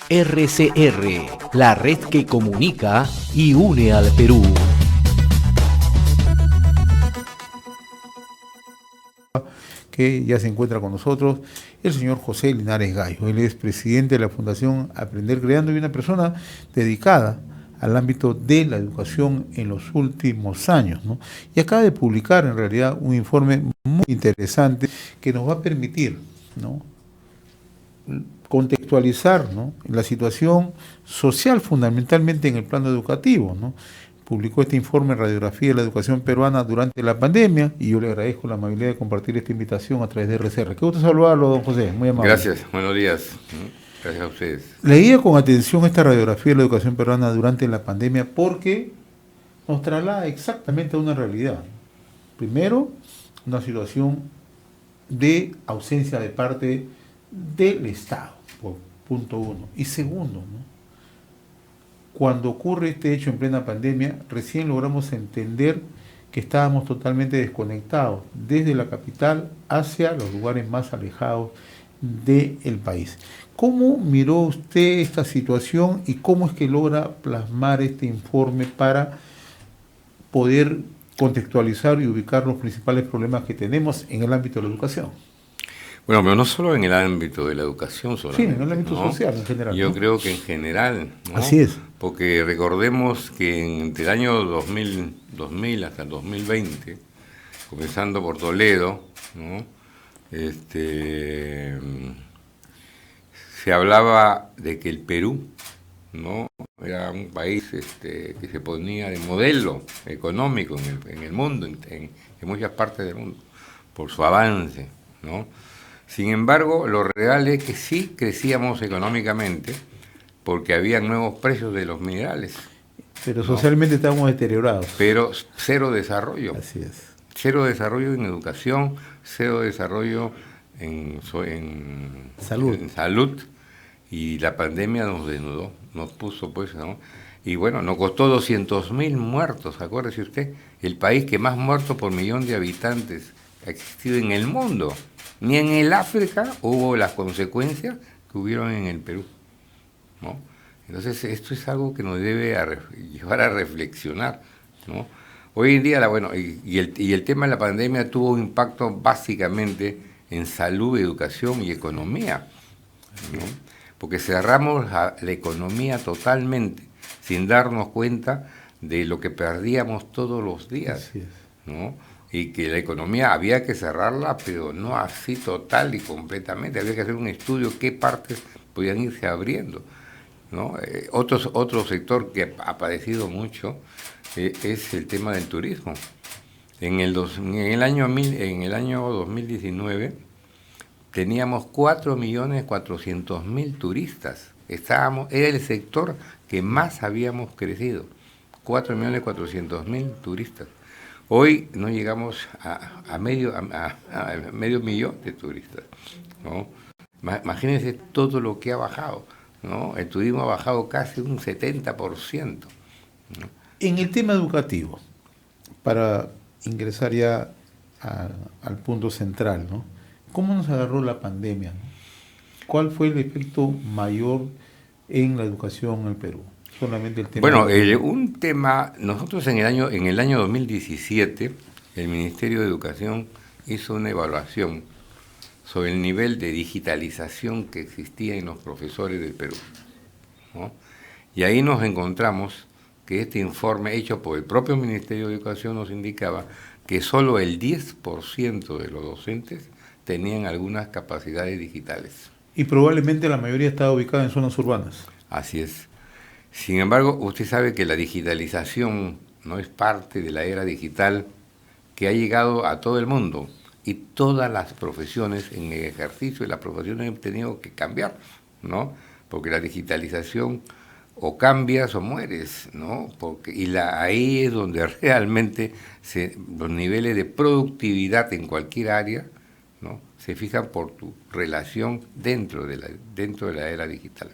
RCR, la red que comunica y une al Perú. Que ya se encuentra con nosotros el señor José Linares Gallo. Él es presidente de la Fundación Aprender Creando y una persona dedicada al ámbito de la educación en los últimos años, ¿no? Y acaba de publicar en realidad un informe muy interesante que nos va a permitir, ¿no?, contextualizar, ¿no?, la situación social fundamentalmente en el plano educativo, ¿no? Publicó este informe Radiografía de la Educación Peruana durante la pandemia y yo le agradezco la amabilidad de compartir esta invitación a través de RCR. Qué gusto saludarlo, don José, muy amable. Gracias, buenos días. Gracias a ustedes. Leía con atención esta radiografía de la educación peruana durante la pandemia porque nos traslada exactamente a una realidad. Primero, una situación de ausencia de parte del Estado, por punto uno. Y segundo, ¿no?, cuando ocurre este hecho en plena pandemia, recién logramos entender que estábamos totalmente desconectados desde la capital hacia los lugares más alejados del país. ¿Cómo miró usted esta situación y cómo es que logra plasmar este informe para poder contextualizar y ubicar los principales problemas que tenemos en el ámbito de la educación? Bueno, pero no solo en el ámbito de la educación solamente. Sí, en el ámbito, ¿no?, social en general. Yo, ¿no?, creo que en general, ¿no? Así es. Porque recordemos que entre el año 2000 hasta el 2020, comenzando por Toledo, ¿no?, se hablaba de que el Perú, ¿no?, era un país que se ponía de modelo económico en el mundo, en muchas partes del mundo, por su avance, ¿no? Sin embargo, lo real es que sí crecíamos económicamente porque había nuevos precios de los minerales. Pero socialmente, ¿no?, estábamos deteriorados. Pero cero desarrollo. Así es. Cero desarrollo en educación, cero desarrollo en salud. Y la pandemia nos desnudó, nos puso pues, ¿no? Y bueno, nos costó 200.000 muertos, acuérdese usted, el país que más muertos por millón de habitantes ha existido en el mundo. Ni en el África hubo las consecuencias que hubieron en el Perú, ¿no? Entonces esto es algo que nos debe llevar a reflexionar, ¿no? Hoy en día, el tema de la pandemia tuvo un impacto básicamente en salud, educación y economía, ¿no? Porque cerramos la economía totalmente sin darnos cuenta de lo que perdíamos todos los días, ¿no? Y que la economía había que cerrarla, pero no así total y completamente. Había que hacer un estudio qué partes podían irse abriendo, ¿no? Otro sector que ha padecido mucho es el tema del turismo. En el año 2019 teníamos 4.400.000 turistas. Era el sector que más habíamos crecido. 4.400.000 turistas. Hoy no llegamos a medio millón de turistas, ¿no? Imagínense todo lo que ha bajado, ¿no? El turismo ha bajado casi un 70%, ¿no? En el tema educativo, para ingresar ya al punto central, ¿no?, ¿cómo nos agarró la pandemia, ¿no? ¿Cuál fue el efecto mayor en la educación en el Perú? Solamente el tema. Bueno, un tema, nosotros en el año 2017, el Ministerio de Educación hizo una evaluación sobre el nivel de digitalización que existía en los profesores del Perú, ¿no? Y ahí nos encontramos que este informe hecho por el propio Ministerio de Educación nos indicaba que solo el 10% de los docentes tenían algunas capacidades digitales. Y probablemente la mayoría estaba ubicada en zonas urbanas. Así es. Sin embargo, usted sabe que la digitalización no es parte de la era digital que ha llegado a todo el mundo y todas las profesiones en el ejercicio de las profesiones han tenido que cambiar, ¿no? Porque la digitalización o cambias o mueres, ¿no? Ahí es donde realmente los niveles de productividad en cualquier área, ¿no?, se fijan por tu relación dentro de la era digital.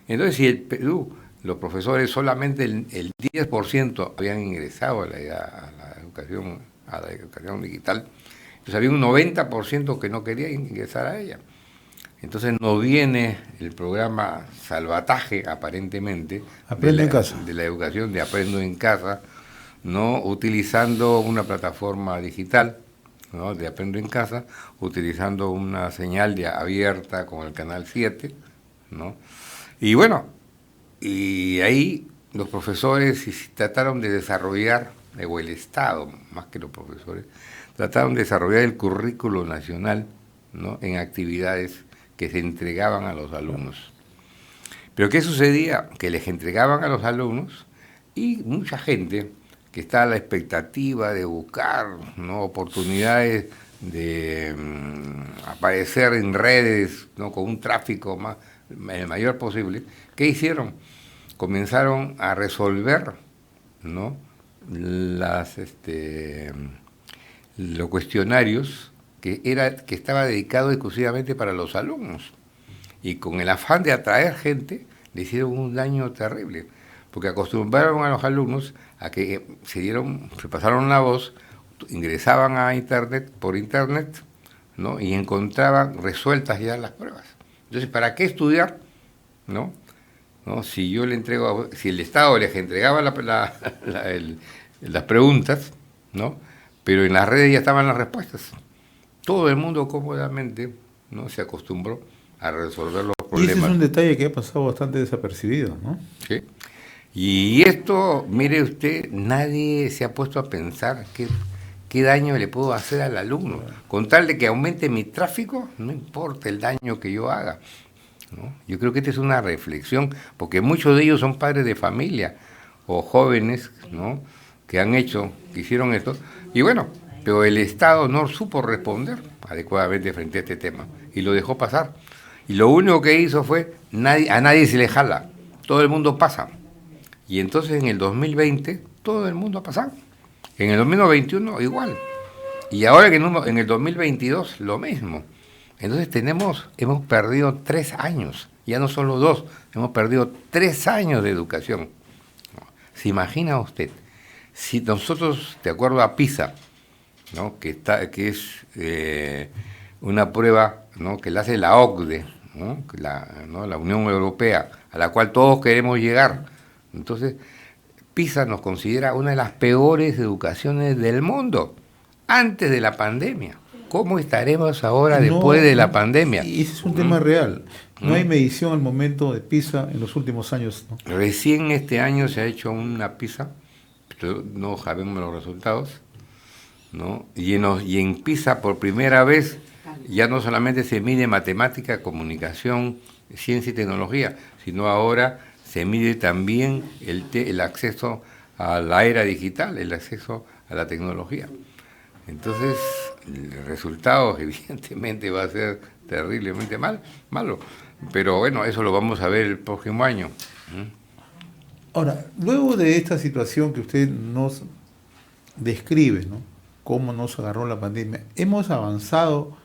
Entonces, si el Perú, los profesores solamente el 10% habían ingresado a la educación digital, entonces había un 90% que no quería ingresar a ella. Entonces nos viene el programa salvataje, aparentemente, Aprende en casa. de la educación de Aprendo en Casa, ¿no? Utilizando una plataforma digital, ¿no? De Aprendo en Casa, utilizando una señal de abierta con el canal 7, ¿no? Y bueno, y ahí los profesores trataron de desarrollar, o el Estado, más que los profesores, trataron de desarrollar el currículo nacional, ¿no? En actividades que se entregaban a los alumnos. Pero ¿qué sucedía? Que les entregaban a los alumnos y mucha gente que está a la expectativa de buscar, ¿no? Oportunidades de aparecer en redes, ¿no? Con un tráfico el mayor posible, ¿qué hicieron? Comenzaron a resolver, ¿no? Los cuestionarios que estaba dedicado exclusivamente para los alumnos. Y con el afán de atraer gente, le hicieron un daño terrible, porque acostumbraron a los alumnos a que se pasaron la voz, ingresaban a internet, por internet, ¿no? Y encontraban resueltas ya las pruebas. Entonces, ¿para qué estudiar? ¿No? Si yo le entrego, si el Estado les entregaba las preguntas, ¿no? Pero en las redes ya estaban las respuestas. Todo el mundo cómodamente, ¿no? Se acostumbró a resolver los problemas. Y ese es un detalle que ha pasado bastante desapercibido, ¿no? Sí. Y esto, mire usted, nadie se ha puesto a pensar qué daño le puedo hacer al alumno. Con tal de que aumente mi tráfico, no importa el daño que yo haga, ¿no? Yo creo que esta es una reflexión, porque muchos de ellos son padres de familia o jóvenes, ¿no? Que hicieron esto. Y bueno, pero el Estado no supo responder adecuadamente frente a este tema y lo dejó pasar. Y lo único que hizo fue, a nadie se le jala, todo el mundo pasa. Y entonces en el 2020 todo el mundo ha pasado. En el 2021 igual. Y ahora que en el 2022 lo mismo. Entonces hemos perdido 3 años, ya no solo 2, hemos perdido 3 años de educación. ¿Se imagina usted? Si nosotros, de acuerdo a PISA, ¿no? que es una prueba, ¿no? Que la hace la OCDE, ¿no? La Unión Europea, a la cual todos queremos llegar. Entonces, PISA nos considera una de las peores educaciones del mundo, antes de la pandemia. ¿Cómo estaremos ahora después de la pandemia? Y ese es un tema real. No hay medición al momento de PISA en los últimos años, ¿no? Recién este año se ha hecho una PISA, pero no sabemos los resultados, ¿no? Y en PISA por primera vez ya no solamente se mide matemática, comunicación, ciencia y tecnología, sino ahora se mide también el acceso a la era digital, el acceso a la tecnología. Entonces, el resultado evidentemente va a ser terriblemente malo, pero bueno, eso lo vamos a ver el próximo año. Ahora, luego de esta situación que usted nos describe, ¿no? Cómo nos agarró la pandemia, hemos avanzado,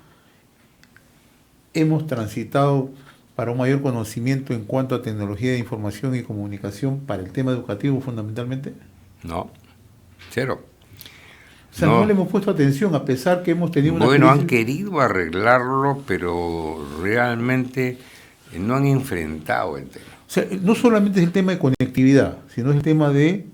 hemos transitado para un mayor conocimiento en cuanto a tecnología de información y comunicación para el tema educativo fundamentalmente. No, cero. O sea, no le hemos puesto atención a pesar que hemos tenido una Bueno, crisis. han querido arreglarlo, pero realmente no han enfrentado el tema. O sea, no solamente es el tema de conectividad, sino es el tema de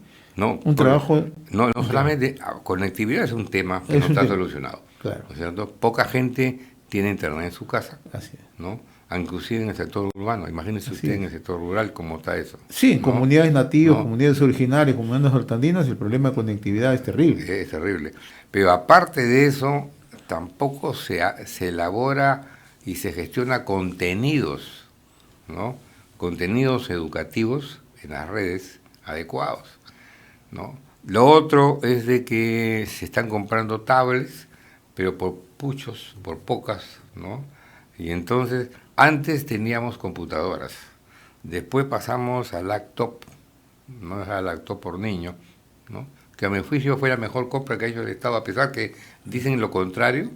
trabajo. No solamente conectividad es un tema que no está solucionado. Claro. ¿No es cierto? Poca gente tiene internet en su casa. Así es. ¿No? Inclusive en el sector urbano. Imagínese Así usted es. en el sector rural cómo está eso. Sí, en ¿no? comunidades nativas, ¿No? comunidades originarias, comunidades hortandinas, el problema de conectividad es terrible. Es terrible. Pero aparte de eso, tampoco se elabora y se gestiona contenidos, ¿no? Contenidos educativos en las redes adecuados, ¿no? Lo otro es de que se están comprando tablets, pero por pocas, ¿no? Y entonces, antes teníamos computadoras, después pasamos a laptop, no a laptop por niño, ¿no? Que a mi juicio fue la mejor compra que ha hecho el Estado, a pesar que dicen lo contrario.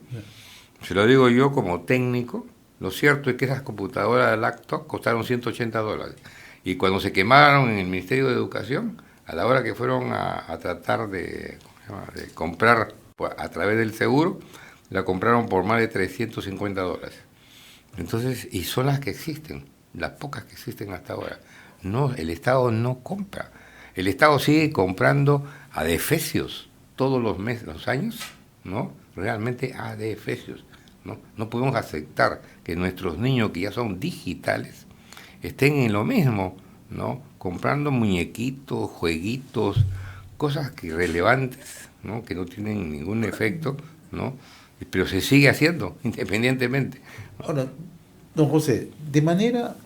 Se lo digo yo como técnico. Lo cierto es que esas computadoras de laptop costaron $180. Y cuando se quemaron en el Ministerio de Educación, a la hora que fueron a tratar de comprar a través del seguro, la compraron por más de $350. Entonces, y son las que existen, las pocas que existen hasta ahora. No, el Estado no compra. El Estado sigue comprando adefesios todos los meses, los años, ¿no? Realmente adefesios, ¿no? No podemos aceptar que nuestros niños, que ya son digitales, estén en lo mismo, ¿no? Comprando muñequitos, jueguitos, cosas que irrelevantes, ¿no? Que no tienen ningún efecto, ¿no? Pero se sigue haciendo, independientemente. Ahora, don José, de manera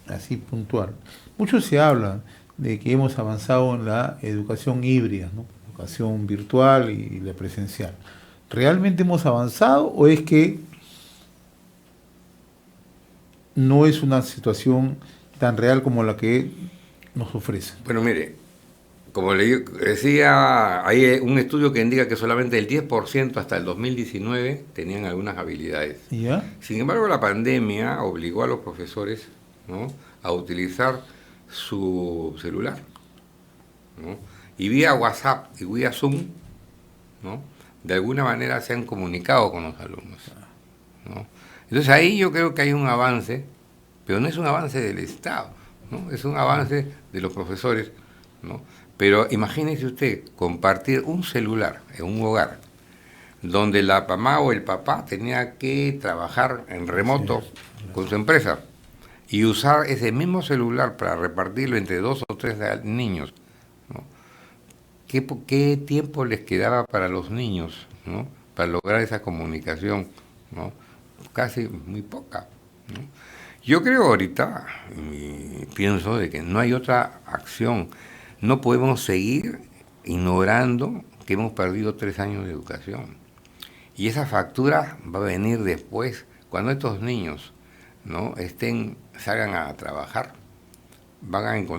así puntual, mucho se habla de que hemos avanzado en la educación híbrida, ¿no? Educación virtual y la presencial. ¿Realmente hemos avanzado o es que no es una situación tan real como la que nos ofrece? Bueno, mire, como le decía, hay un estudio que indica que solamente el 10% hasta el 2019 tenían algunas habilidades. ¿Ya? Sin embargo, la pandemia obligó a los profesores, ¿no?, a utilizar su celular, ¿no? Y vía WhatsApp y vía Zoom, ¿no?, de alguna manera se han comunicado con los alumnos, ¿no? Entonces ahí yo creo que hay un avance, pero no es un avance del Estado, ¿no? Es un avance de los profesores, ¿no? Pero imagínese usted compartir un celular en un hogar donde la mamá o el papá tenía que trabajar en remoto con su empresa y usar ese mismo celular para repartirlo entre 2 o 3 niños, ¿no? ¿Qué tiempo les quedaba para los niños, ¿no?, para lograr esa comunicación, ¿no? Casi muy poca, ¿no? Yo creo ahorita, y pienso de que no hay otra acción. No podemos seguir ignorando que hemos perdido 3 años de educación. Y esa factura va a venir después, cuando estos niños, ¿no?, salgan a trabajar.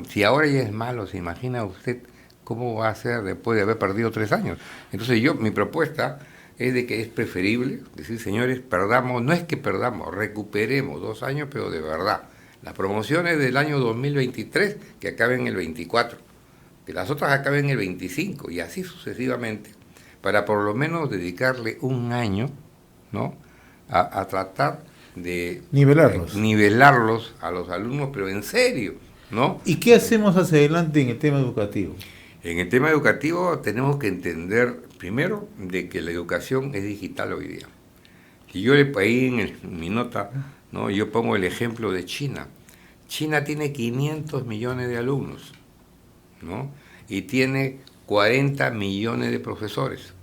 Si ahora ya es malo, ¿se imagina usted cómo va a ser después de haber perdido 3 años? Entonces mi propuesta es de que es preferible decir, señores, perdamos, no es que perdamos, recuperemos 2 años, pero de verdad. Las promociones del año 2023 que acaben el 24, que las otras acaben el 25 y así sucesivamente, para por lo menos dedicarle un año, ¿no?, a tratar de nivelarlos a los alumnos, pero en serio, ¿no? ¿Y qué hacemos hacia adelante en el tema educativo? En el tema educativo tenemos que entender primero de que la educación es digital hoy día. Si yo ahí en mi nota, ¿no?, yo pongo el ejemplo de China. China tiene 500 millones de alumnos, ¿no?, y tiene 40 millones de profesores.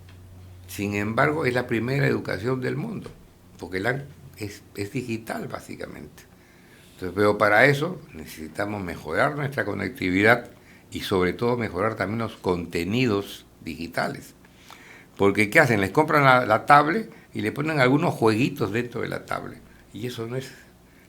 Sin embargo, es la primera educación del mundo, porque es digital básicamente. Entonces, pero para eso necesitamos mejorar nuestra conectividad y sobre todo mejorar también los contenidos digitales. Porque ¿qué hacen? Les compran la tablet y le ponen algunos jueguitos dentro de la tablet. Y eso no es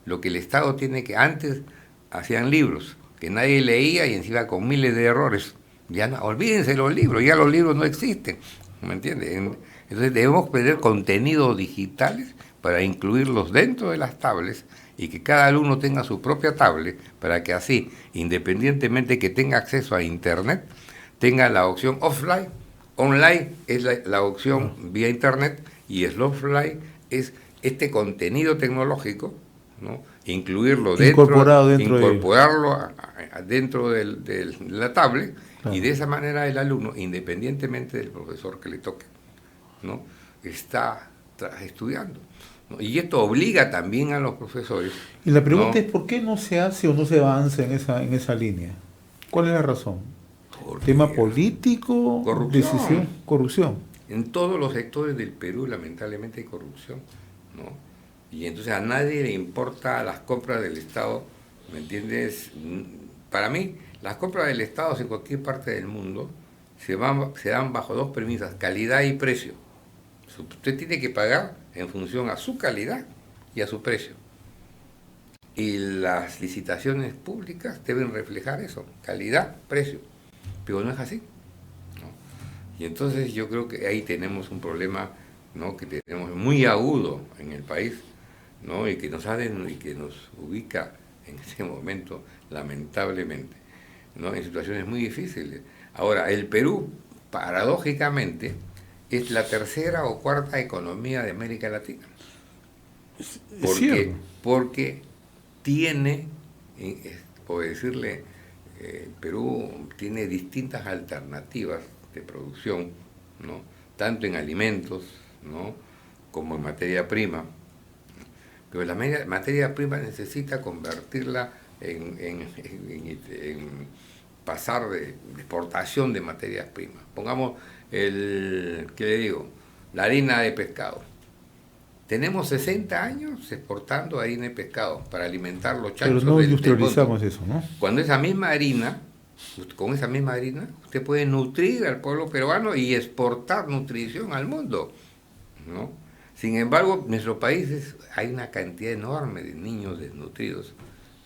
lo que el Estado tiene que... Antes hacían libros que nadie leía y encima con miles de errores. Ya no, olvídense los libros, ya los libros no existen, ¿me entiendes? Entonces debemos tener contenidos digitales para incluirlos dentro de las tablets y que cada alumno tenga su propia tablet para que así, independientemente que tenga acceso a Internet, tenga la opción offline. Online es la opción vía Internet y el offline es este contenido tecnológico, ¿no?, incluirlo incorporarlo dentro de la tablet. Claro. Y de esa manera el alumno, independientemente del profesor que le toque, ¿no?, está estudiando, ¿no? Y esto obliga también a los profesores. Y la pregunta, ¿no?, es ¿por qué no se hace o no se avanza en esa línea? ¿Cuál es la razón? ¿Tema político? Corrupción. Corrupción. En todos los sectores del Perú, lamentablemente, hay corrupción, ¿no? Y entonces a nadie le importa las compras del Estado, ¿me entiendes? Para mí, las compras del Estado en cualquier parte del mundo se dan bajo 2 premisas: calidad y precio. Usted tiene que pagar en función a su calidad y a su precio. Y las licitaciones públicas deben reflejar eso, calidad, precio. Pero no es así, ¿no? Y entonces yo creo que ahí tenemos un problema, ¿no?, que tenemos muy agudo en el país, ¿no?, y que nos ubica en este momento, lamentablemente, ¿no?, en situaciones muy difíciles. Ahora, el Perú, paradójicamente, es la 3ª o 4ª economía de América Latina. Es cierto. Porque tiene, por decirle, Perú tiene distintas alternativas de producción, ¿no? Tanto en alimentos, ¿no? Como en materia prima. Pero la materia prima necesita convertirla en pasar de exportación de materias primas. Pongamos ¿qué le digo? La harina de pescado. Tenemos 60 años exportando harina de pescado para alimentar los chanchos. Pero no del industrializamos mundo. eso, ¿no? Cuando con esa misma harina, usted puede nutrir al pueblo peruano y exportar nutrición al mundo, ¿no? Sin embargo, en nuestros países hay una cantidad enorme de niños desnutridos,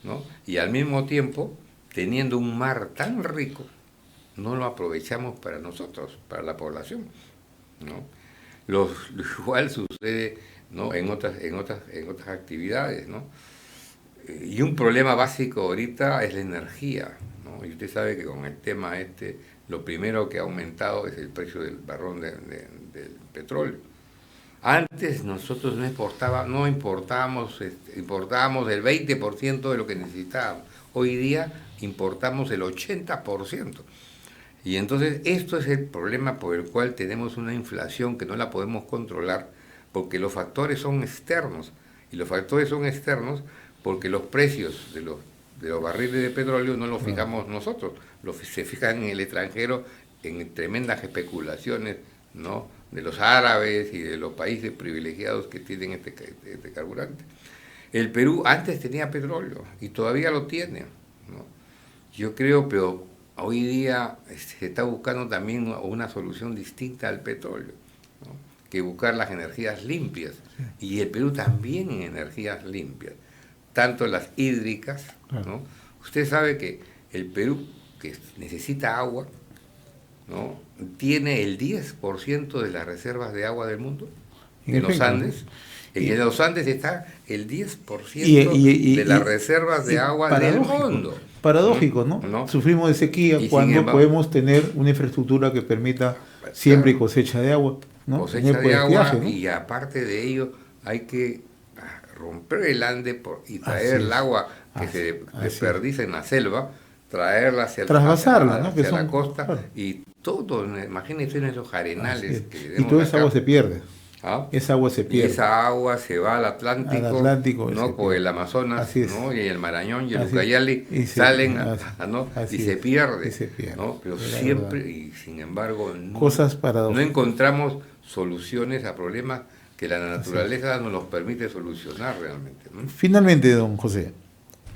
¿no? Y al mismo tiempo, teniendo un mar tan rico, no lo aprovechamos para nosotros, para la población, ¿no? Lo igual sucede, ¿no? en otras actividades, ¿no? Y un problema básico ahorita es la energía, ¿no? Y usted sabe que con el tema lo primero que ha aumentado es el precio del barril del petróleo. Antes nosotros importábamos el 20% de lo que necesitábamos. Hoy día importamos el 80%. Y entonces esto es el problema por el cual tenemos una inflación que no la podemos controlar, porque los factores son externos. Y los factores son externos porque los precios de los barriles de petróleo no los fijamos nosotros, se fijan en el extranjero en tremendas especulaciones, ¿no? De los árabes y de los países privilegiados que tienen este carburante. El Perú antes tenía petróleo y todavía lo tiene, ¿no? Yo creo, pero hoy día se está buscando también una solución distinta al petróleo, ¿no? Que buscar las energías limpias, y el Perú también en energías limpias, tanto las hídricas, ¿no? Usted sabe que el Perú, que necesita agua, ¿no? Tiene el 10% de las reservas de agua del mundo, en los Andes. En los Andes está el 10% de las reservas de agua del mundo. Paradójico, ¿no? Sufrimos de sequía cuando podemos tener una infraestructura que permita siempre cosecha de agua, ¿no? Cosecha de agua, ¿no? Y aparte de ello hay que romper el Ande y traer el agua que se desperdicia en la selva, traerla hacia la costa, claro. Y todo, imagínense en esos arenales que y toda esa agua se pierde. ¿Ah? Esa agua se pierde. Y esa agua se va al Atlántico, ¿no? Por el Amazonas, ¿no? Y el Marañón y el Ucayali salen, ¿no? Y se pierde, ¿no? Pero siempre, y sin embargo, no encontramos soluciones a problemas que la naturaleza no nos permite solucionar realmente, ¿no? Finalmente, don José,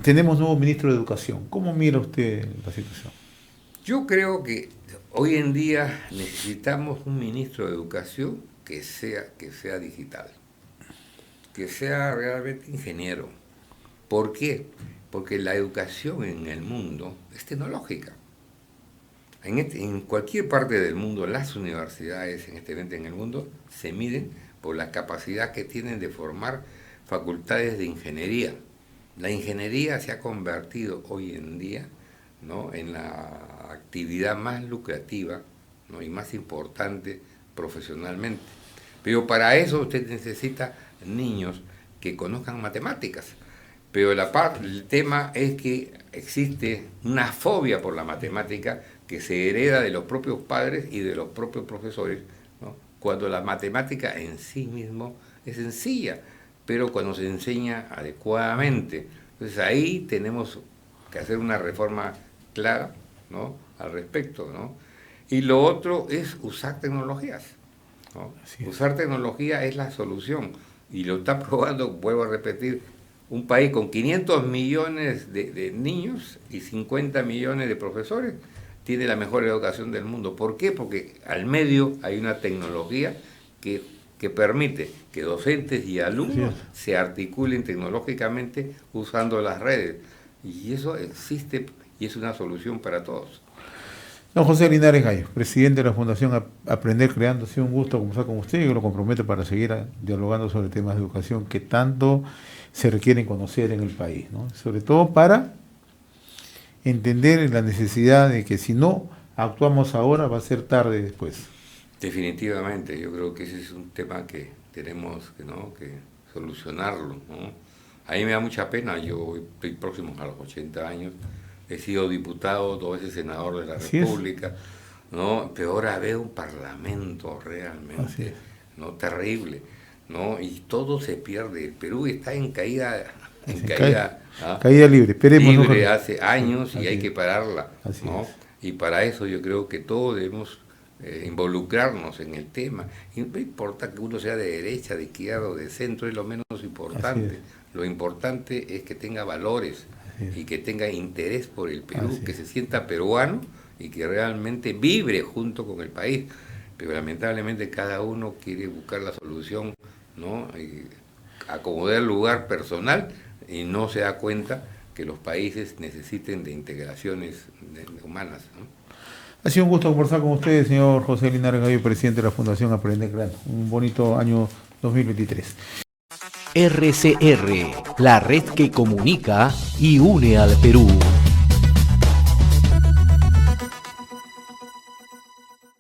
tenemos nuevo ministro de Educación. ¿Cómo mira usted la situación? Yo creo que hoy en día necesitamos un ministro de Educación que sea digital, que sea realmente ingeniero. ¿Por qué? Porque la educación en el mundo es tecnológica. En cualquier parte del mundo, las universidades en el mundo se miden por la capacidad que tienen de formar facultades de ingeniería. La ingeniería se ha convertido hoy en día, ¿no? En la actividad más lucrativa, ¿no? Y más importante profesionalmente. Pero para eso usted necesita niños que conozcan matemáticas. Pero el tema es que existe una fobia por la matemática que se hereda de los propios padres y de los propios profesores, ¿no? Cuando la matemática en sí mismo es sencilla, pero cuando se enseña adecuadamente. Entonces ahí tenemos que hacer una reforma clara, ¿no? Al respecto, ¿no? Y lo otro es usar tecnologías, ¿no? Usar tecnología es la solución, y lo está probando, vuelvo a repetir, un país con 500 millones de niños y 50 millones de profesores tiene la mejor educación del mundo. ¿Por qué? Porque al medio hay una tecnología que permite que docentes y alumnos se articulen tecnológicamente usando las redes. Y eso existe y es una solución para todos. Don José Linares Gallo, presidente de la Fundación Aprender Creando, ha sido un gusto conversar con usted, y yo lo comprometo para seguir dialogando sobre temas de educación que tanto se requieren conocer en el país, ¿no? Sobre todo para entender la necesidad de que si no actuamos ahora va a ser tarde después. Definitivamente, yo creo que ese es un tema que tenemos que solucionarlo, ¿no? A mí me da mucha pena, yo estoy próximo a los 80 años, he sido diputado, 2 veces senador de la Así es. República, ¿no? Pero ahora veo un parlamento Así realmente, es. ¿no? Terrible, ¿no? Y todo se pierde. El Perú está en caída, Sí, ¿ah? caída libre, esperemos. libre ¿no? hace años y Así hay es. que pararla, Así ¿no? es. Y para eso yo creo que todos debemos involucrarnos en el tema. Y no importa que uno sea de derecha, de izquierda o de centro, es lo menos Así importante. es. Lo importante es que tenga valores Así es. y que tenga interés por el Perú, Así que es. se sienta peruano y que realmente vibre junto con el país. Pero lamentablemente cada uno quiere buscar la solución, ¿no? Y acomodar el lugar personal y no se da cuenta que los países necesiten de integraciones humanas, ¿no? Ha sido un gusto conversar con ustedes, señor José Linares Gallo, presidente de la Fundación Aprender Creando. Un bonito año 2023. RCR, la red que comunica y une al Perú.